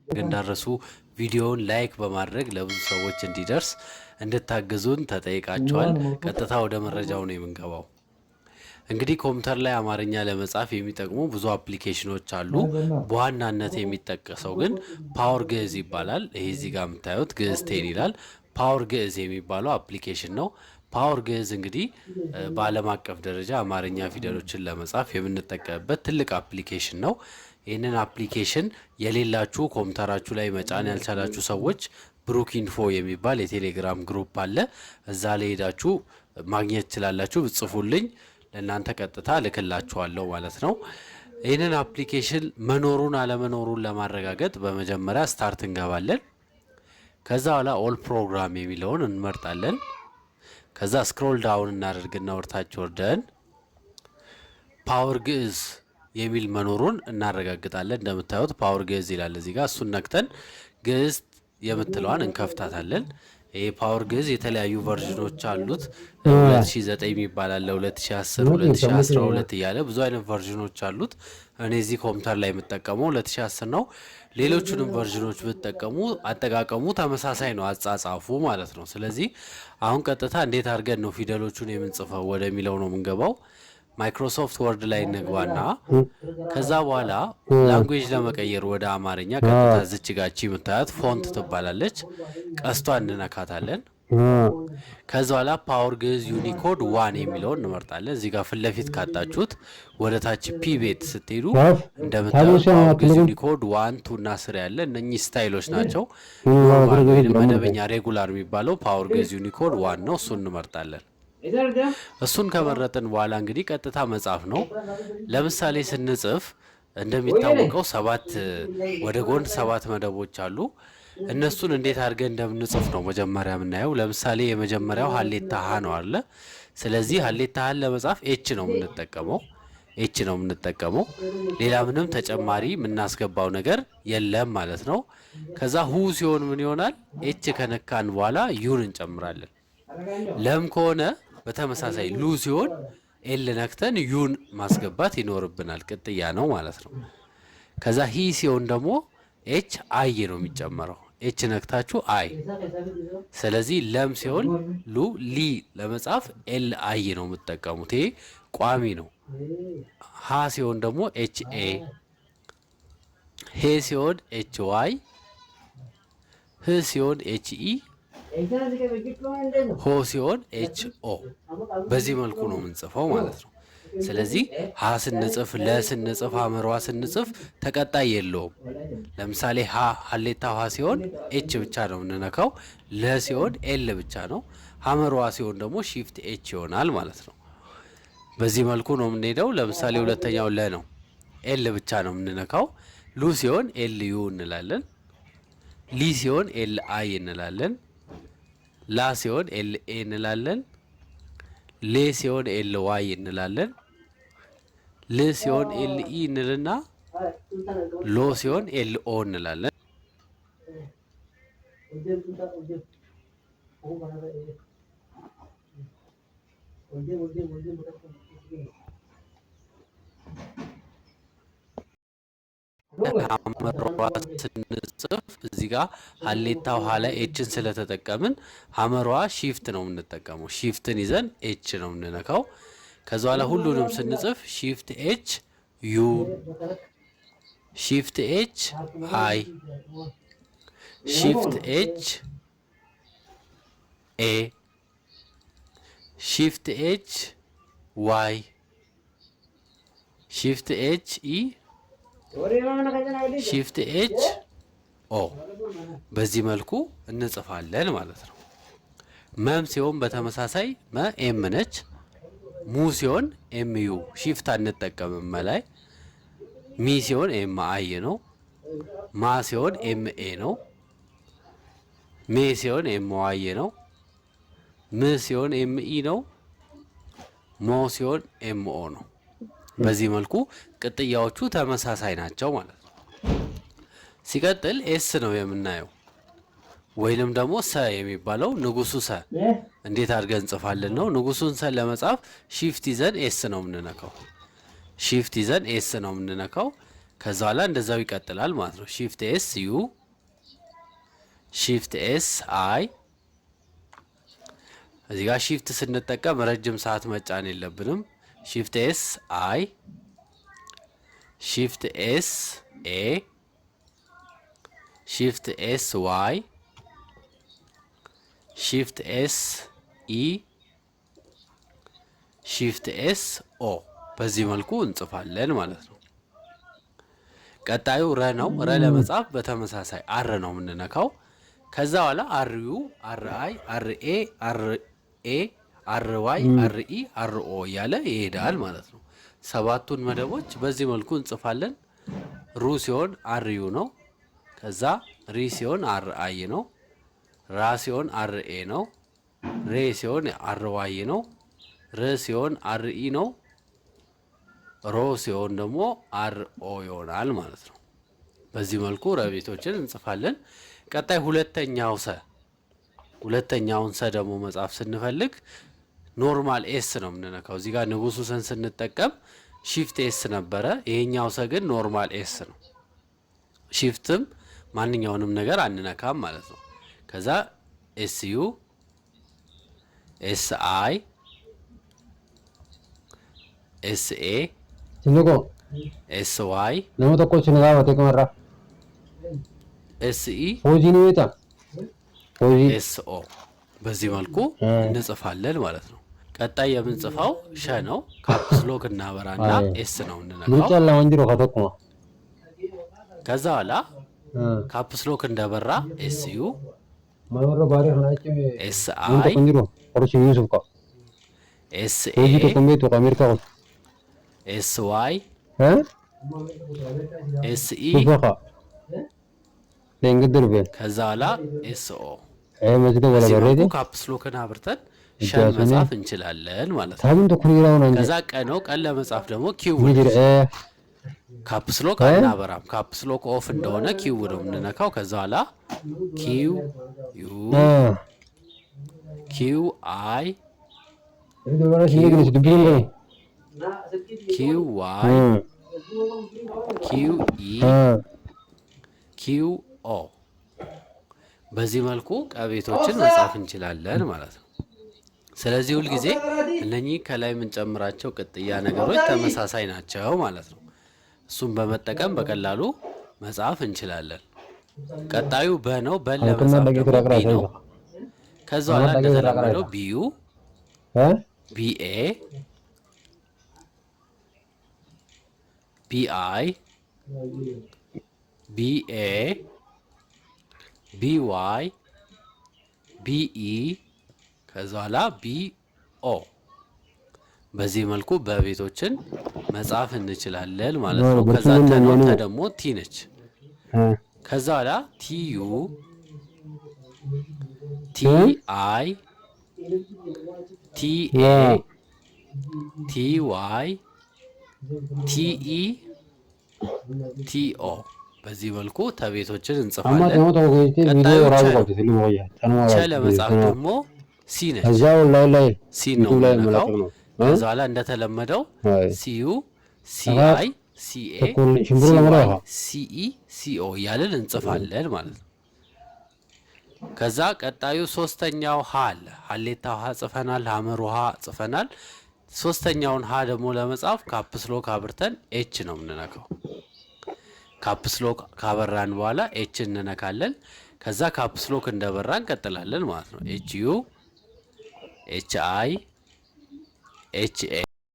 እንዳረሱ ቪዲዮውን ላይክ በማድረግ ለብዙ ሰዎች እንዲደርስ እንድታግዙን ተጠይቃችኋል። ቀጥታ ወደ መረጃው ነው የምንገባው። እንግዲህ ኮምፒውተር ላይ አማርኛ ለመጻፍ የሚጠቅሙ ብዙ አፕሊኬሽኖች አሉ። በዋናነት የሚጠቀሰው ግን ፓወር ግዕዝ ይባላል። ይሄ እዚህ ጋር የምታዩት ግዕዝ ቴን ይላል። ፓወር ግዕዝ የሚባለው አፕሊኬሽን ነው። ፓወር ግዕዝ እንግዲህ በዓለም አቀፍ ደረጃ አማርኛ ፊደሎችን ለመጻፍ የምንጠቀምበት ትልቅ አፕሊኬሽን ነው። ይህንን አፕሊኬሽን የሌላችሁ ኮምፒውተራችሁ ላይ መጫን ያልቻላችሁ ሰዎች ብሩክ ኢንፎ የሚባል የቴሌግራም ግሩፕ አለ። እዛ ላይ ሄዳችሁ ማግኘት ትችላላችሁ። ብጽፉልኝ ለእናንተ ቀጥታ ልክላችኋለሁ ማለት ነው። ይህንን አፕሊኬሽን መኖሩን አለመኖሩን ለማረጋገጥ በመጀመሪያ ስታርት እንገባለን። ከዛ በኋላ ኦል ፕሮግራም የሚለውን እንመርጣለን። ከዛ ስክሮል ዳውን እናደርግና ወርታች ወርደን ፓወር ግዕዝ የሚል መኖሩን እናረጋግጣለን። እንደምታዩት ፓወር ግዕዝ ይላል እዚህ ጋር። እሱን ነክተን ግዕዝ የምትለዋን እንከፍታታለን። ይሄ ፓወር ግዕዝ የተለያዩ ቨርዥኖች አሉት። 2009 የሚባል አለ፣ 2010፣ 2012 እያለ ብዙ አይነት ቨርዥኖች አሉት። እኔ እዚህ ኮምፒውተር ላይ የምጠቀመው 2010 ነው። ሌሎቹንም ቨርዥኖች ብትጠቀሙ አጠቃቀሙ ተመሳሳይ ነው፣ አጻጻፉ ማለት ነው። ስለዚህ አሁን ቀጥታ እንዴት አድርገን ነው ፊደሎቹን የምንጽፈው ወደሚለው ነው የምንገባው። ማይክሮሶፍት ወርድ ላይ እንግባና ከዛ በኋላ ላንጉዌጅ ለመቀየር ወደ አማርኛ ቀጥታ ዝች ጋቺ የምታያት ፎንት ትባላለች። ቀስቷን እንነካታለን። ከዛ በኋላ ፓወር ግዕዝ ዩኒኮድ 1 የሚለውን እንመርጣለን። እዚህ ጋር ፊት ለፊት ካጣችሁት ወደ ታች ፒ ቤት ስትሄዱ እንደምታዩት ፓወር ግዕዝ ዩኒኮድ 1፣ 2 እና 3 ያለ እነኚህ ስታይሎች ናቸው። መደበኛ ሬጉላር የሚባለው ፓወር ግዕዝ ዩኒኮድ 1 ነው። እሱን እንመርጣለን። እሱን ከመረጥን በኋላ እንግዲህ ቀጥታ መጻፍ ነው። ለምሳሌ ስንጽፍ እንደሚታወቀው 7 ወደ ጎን 7 መደቦች አሉ። እነሱን እንዴት አድርገን እንደምንጽፍ ነው መጀመሪያ የምናየው። ለምሳሌ የመጀመሪያው ሀሌታ ሀ ነው አለ። ስለዚህ ሀሌታ ሀን ለመጻፍ ኤች ነው የምንጠቀመው። ሌላ ምንም ተጨማሪ የምናስገባው ነገር የለም ማለት ነው። ከዛ ሁ ሲሆን ምን ይሆናል? ኤች ከነካን በኋላ ዩን እንጨምራለን። ለም ከሆነ በተመሳሳይ ሉ ሲሆን ኤል ነክተን ዩን ማስገባት ይኖርብናል። ቅጥያ ነው ማለት ነው። ከዛ ሂ ሲሆን ደግሞ ኤች አይ ነው የሚጨመረው። ኤች ነክታችሁ አይ። ስለዚህ ለም ሲሆን ሉ፣ ሊ ለመጻፍ ኤል አይ ነው የምትጠቀሙት። ይሄ ቋሚ ነው። ሀ ሲሆን ደግሞ ኤች ኤ፣ ሄ ሲሆን ኤች ዋይ፣ ህ ሲሆን ኤች ኢ፣ ሆ ሲሆን ኤች ኦ። በዚህ መልኩ ነው የምንጽፈው ማለት ነው። ስለዚህ ሀ ስንጽፍ፣ ለ ስንጽፍ፣ ሀመሯ ስንጽፍ ተቀጣይ የለውም። ለምሳሌ ሀሌታ ሀ ሲሆን ኤች ብቻ ነው የምንነካው። ለ ሲሆን ኤል ብቻ ነው። ሀመሯ ሲሆን ደግሞ ሺፍት ኤች ይሆናል ማለት ነው። በዚህ መልኩ ነው የምንሄደው። ለምሳሌ ሁለተኛው ለ ነው፣ ኤል ብቻ ነው የምንነካው። ሉ ሲሆን ኤል ዩ እንላለን። ሊ ሲሆን ኤል አይ እንላለን። ላ ሲሆን ኤል ኤ እንላለን። ሌ ሲሆን ኤል ዋይ እንላለን። ል ሲሆን ኤል ኢ እንልና ሎ ሲሆን ኤል ኦ እንላለን። ሀመሯ ስንጽፍ እዚህ ጋር ሀሌታው ሀ ላይ ኤችን ስለተጠቀምን ሀመሯ ሺፍት ነው የምንጠቀመው። ሺፍትን ይዘን ኤች ነው የምንነካው። ከዛ በኋላ ሁሉንም ስንጽፍ ሺፍት ኤች ዩ፣ ሺፍት ኤች አይ፣ ሺፍት ኤች ኤ፣ ሺፍት ኤች ዋይ፣ ሺፍት ኤች ኢ፣ ሺፍት ኤች ኦ። በዚህ መልኩ እንጽፋለን ማለት ነው። መም ሲሆን በተመሳሳይ መ ኤም ነች። ሙ ሲሆን ኤም ዩ ሺፍት አንጠቀምም ላይ። ሚ ሲሆን ኤም አይ ነው። ማ ሲሆን ኤም ኤ ነው። ሜ ሲሆን ኤም ዋይ ነው። ም ሲሆን ኤም ኢ ነው። ሞ ሲሆን ኤም ኦ ነው። በዚህ መልኩ ቅጥያዎቹ ተመሳሳይ ናቸው ማለት ነው። ሲቀጥል ኤስ ነው የምናየው፣ ወይንም ደግሞ ሰ የሚባለው ንጉሱ ሰ እንዴት አድርገን እንጽፋለን ነው። ንጉሱን ሰ ለመጻፍ ሺፍት ይዘን ኤስ ነው የምንነካው። ሺፍት ይዘን ኤስ ነው የምንነካው። ከዛ በኋላ እንደዛው ይቀጥላል ማለት ነው። ሺፍት ኤስ ዩ ሺፍት ኤስ አይ። እዚህ ጋር ሺፍት ስንጠቀም ረጅም ሰዓት መጫን የለብንም። ሺፍት ኤስ አይ ሺፍት ኤስ ኤ ሺፍት ኤስ ዋይ ሺፍት ኤስ ኢ ሺፍት ኤስ ኦ በዚህ መልኩ እንጽፋለን ማለት ነው። ቀጣዩ ረ ነው። ረ ለመጻፍ በተመሳሳይ አር ነው የምንነካው። ከዛ በኋላ አር ዩ አር አይ አር ኤ አር ኤ አር ዋይ አር ኢ አር ኦ እያለ ይሄዳል ማለት ነው። ሰባቱን መደቦች በዚህ መልኩ እንጽፋለን። ሩ ሲሆን አር ዩ ነው። ከዛ ሪ ሲሆን አር አይ ነው። ራ ሲሆን አር ኤ ነው። ሬ ሲሆን አር ዋይ ነው። ር ሲሆን አር ኢ ነው። ሮ ሲሆን ደግሞ አር ኦ ይሆናል ማለት ነው። በዚህ መልኩ ረቤቶችን እንጽፋለን። ቀጣይ ሁለተኛውን ሰ ደግሞ መጻፍ ስንፈልግ ኖርማል ኤስ ነው የምንነካው። እዚህ ጋር ንጉሱ ሰን ስንጠቀም ሺፍት ኤስ ነበረ። ይሄኛው ሰ ግን ኖርማል ኤስ ነው። ሺፍትም ማንኛውንም ነገር አንነካም ማለት ነው። ከዛ ኤስ ዩ ኤስ አይ ኤስ ኤ ኤስ ዋይ ኤስ ኢ ኤስ ኦ በዚህ መልኩ እንጽፋለን ማለት ነው። ቀጣይ የምንጽፈው ሸ ነው። ካፕስ ሎክ እናበራና ኤስ ነው እንነካው። ከዛ በኋላ ካፕስ ሎክ እንደበራ ኤስ ዩ ኤስ አይ ኤስ ኤ ኤስ ዋይ ኤስ ኢ ከዛ በኋላ ኤስ ኦ ካፕስ ሎክን አብርተን ሸን መጻፍ እንችላለን ማለት ነው። ከዛ ቀ ነው። ቀን ለመጻፍ ደግሞ ኪው ካፕስ ሎክ አናበራም። ካፕስ ሎክ ኦፍ እንደሆነ ኪው ነው የምንነካው። ከዛ በኋላ ኪው ዩ ኪው አይ ኪው ዋይ ኪው ኢ ኪው ኦ በዚህ መልኩ ቀቤቶችን መጻፍ እንችላለን ማለት ነው። ስለዚህ ሁልጊዜ እነኚህ ከላይ የምንጨምራቸው ቅጥያ ነገሮች ተመሳሳይ ናቸው ማለት ነው። እሱም በመጠቀም በቀላሉ መጻፍ እንችላለን። ቀጣዩ በ ነው። በን ለመጻፍ ደግሞ ቢ ነው። ከዛ በኋላ እንደተለመደው ቢዩ ቢኤ ቢአይ ቢኤ ቢዋይ ቢኢ ከዛ በኋላ ቢኦ በዚህ መልኩ በቤቶችን መጻፍ እንችላለን ማለት ነው። ከዛ ተኖተ ደግሞ ቲ ነች። ከዛ በኋላ ቲዩ ቲአይ ቲኤ ቲዋይ ቲኢ ቲኦ በዚህ መልኩ ተቤቶችን እንጽፋለን። ቀጣዩ ቸ ለመጻፍ ደግሞ ሲ ነች። ሲ ነው የምንነካው። ከዛ በኋላ እንደተለመደው ሲዩ ሲአይ ሲኤ ሲዋይ ሲኢ ሲኦ እያልን እንጽፋለን ማለት ነው። ከዛ ቀጣዩ ሶስተኛው ሀ አለ። ሀሌታ ውሃ ጽፈናል። ሀመር ውሃ ጽፈናል። ሶስተኛውን ሀ ደግሞ ለመጻፍ ካፕስ ሎክ አብርተን ኤች ነው የምንነካው። ካፕስ ሎክ ካበራን በኋላ ኤች እንነካለን። ከዛ ካፕስ ሎክ እንደበራ እንቀጥላለን ማለት ነው። ኤች ዩ ኤች አይ ኤች ኤ